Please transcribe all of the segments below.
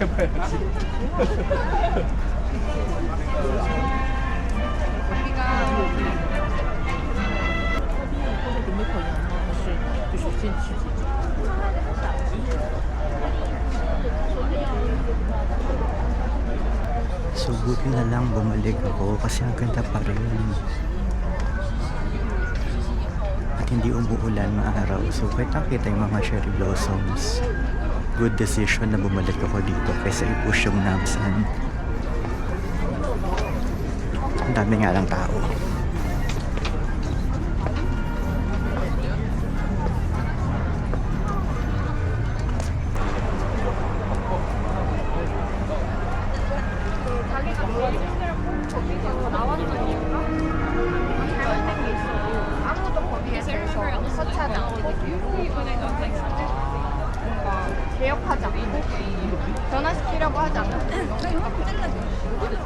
해봐야지. So buti na lang bumalik ako kasi ang ganda pa rin. At hindi umuulan maaraw. So kahit nakita yung mga cherry blossoms, good decision na bumalik ako dito kaysa i-push yung Namsan. Ang dami nga lang tao. 아무도 거기에 대해서 서치하지 않고 개혁하지 않고 변화시키려고 하지 않고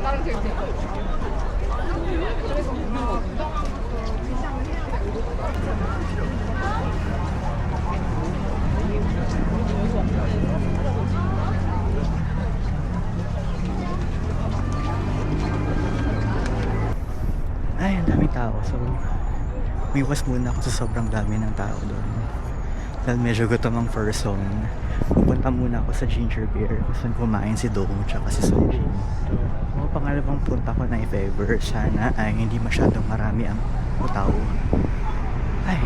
나랑 되게 그래서 Ay, ang daming tao. So, umiwas muna ako sa sobrang dami ng tao doon. Dahil medyo gutom ang person. Pupunta muna ako sa Ginger Beer. Gusto kumain si Dong tsaka si Sojin. So, pangalawang punta ko na if ever. Sana ay hindi masyadong marami ang tao. Ay.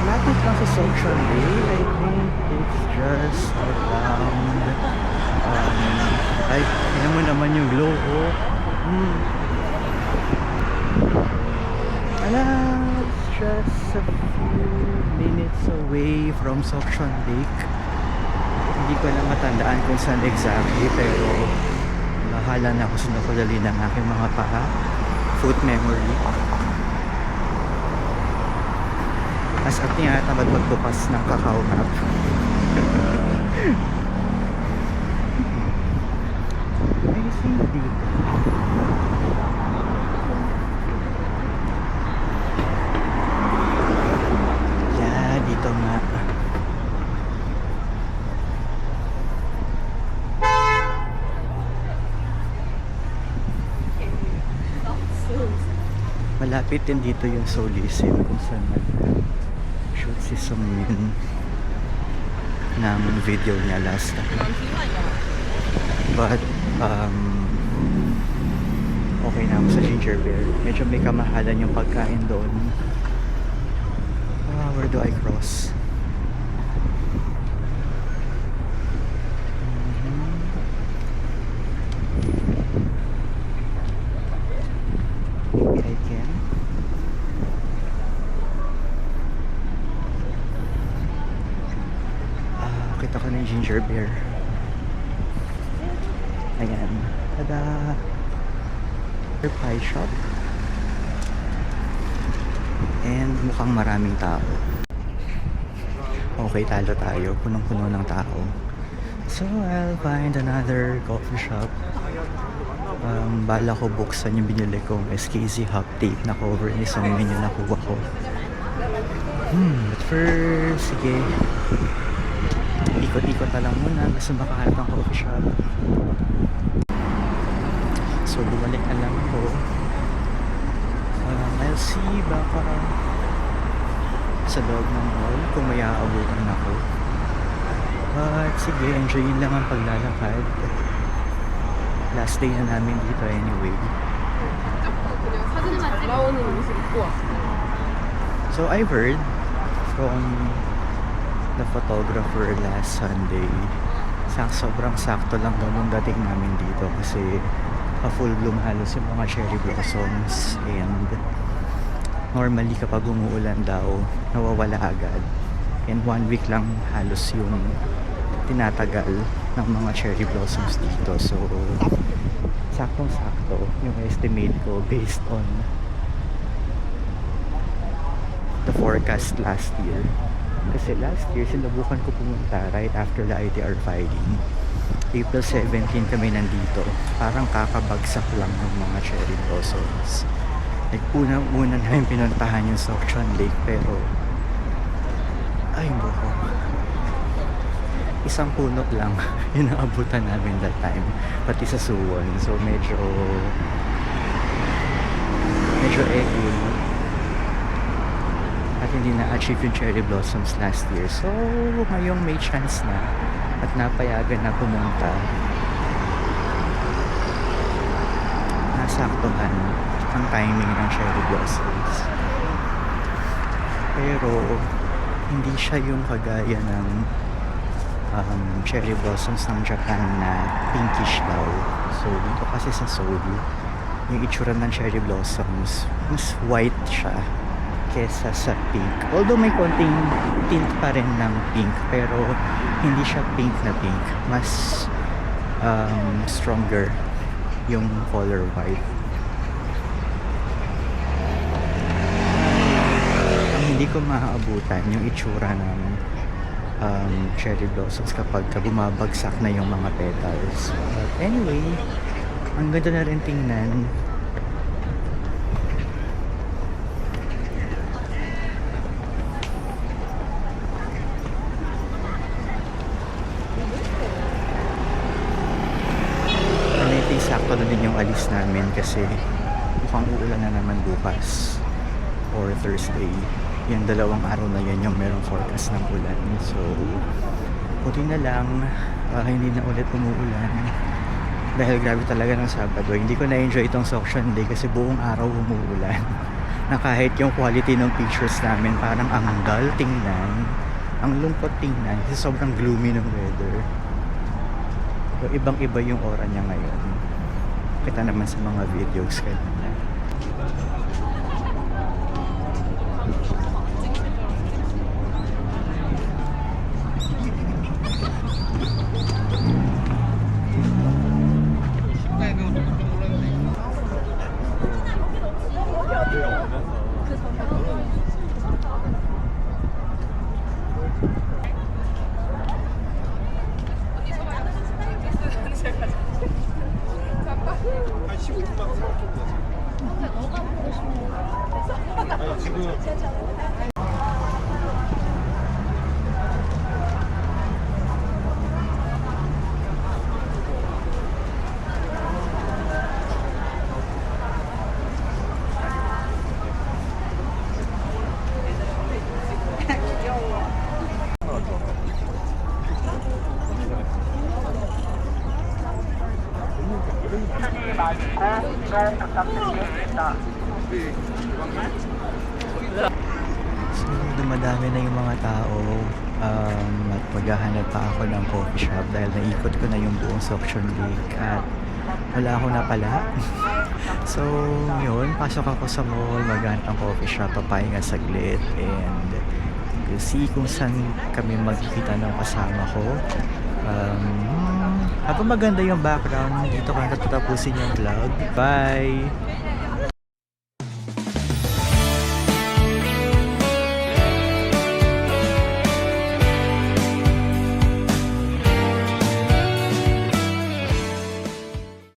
Lapit lang sa Social Day. I think it's just around ay, tingnan mo naman yung glow. Oh. It's just a few minutes away from Sokchon Lake. Hindi ko na matandaan kung saan exactly, pero bahala na ako sinukudali ng aking mga paa. Foot memory. As at tinatamad magbukas ng Kakao Map. Ay, sino dito? Dito nga. Malapit din dito yung Solisim kung saan nag-shoot si Sungmin ng video niya last time. But okay na ako sa Ginger Beer. Medyo may kamahalan yung pagkain doon. Where do I cross? Maybe I can. Kita ko na yung Ginger Beer. Ayan. Tada! Pie shop. And mukhang maraming tao. Okay, talo tayo. Punong-puno ng tao. So, I'll find another coffee shop. Bala ko buksan yung binili kong SKZ Hot Tape na cover ni Sungmin yung nakuha ko. But first, sige. Ikot-ikot na lang muna. Gusto makahanap ng coffee shop. So, bumalik na lang ako. I'll see baka sa loob ng mall kung may aabutan ako. But sige, enjoyin lang ang paglalakad. Last day na namin dito anyway. So I've heard from the photographer last Sunday, sobrang sakto lang daw nung dating namin dito kasi full bloom halos yung mga cherry blossoms, and normally kapag umuulan daw nawawala agad, and 1 week lang halos yung tinatagal ng mga cherry blossoms dito. So saktong sakto yung estimate ko based on the forecast last year, kasi last year sinubukan ko pumunta right after the ITR filing. April 17 kami nandito. Parang kakabagsak lang ng mga cherry blossoms. Like, unang-una namin pinuntahan yung Sokchon Lake, pero ay buko. isang puno lang yun ang abutan namin that time, pati sa Suwon. So medyo egul at hindi na-achieve yung cherry blossoms last year. So ngayong may chance na at napayagan na pumunta, nasaktuhan ang timing ng cherry blossoms. Pero hindi siya yung kagaya ng cherry blossoms ng Japan na pinkish daw. So dito kasi sa Seoul, yung itsura ng cherry blossoms mas white siya kesa sa pink. Although may konting tint pa rin ng pink, pero hindi siya pink na pink. Mas stronger yung color white. Ang hindi ko maaabutan yung itsura ng cherry blossoms kapag bumabagsak na yung mga petals. But anyway, ang ganda na rin tingnan. Sakto na din yung alis namin kasi mukhang uulan na naman bukas or Thursday. Yung dalawang araw na yan yung merong forecast ng ulan. So buti na lang hindi na ulit umuulan dahil grabe talaga ng Sabado. Hindi ko na-enjoy itong Seokjeon Day kasi buong araw umuulan na kahit yung quality ng pictures namin parang ang dull tingnan, ang lungkot tingnan kasi sobrang gloomy ng weather. So ibang-iba yung aura niya ngayon. Kita naman sa mga videos kanina. So, dumadami na yung mga tao at maghahanap pa ako ng coffee shop dahil naikot ko na yung buong Seokjeon Lake at wala ako napala. So, yun, pasok ako sa mall, maghanap ng coffee shop, papahinga saglit and we'll see kung saan kami magkikita ng kasama ko. Habang maganda yung background, dito ko natatapusin yung vlog. Bye!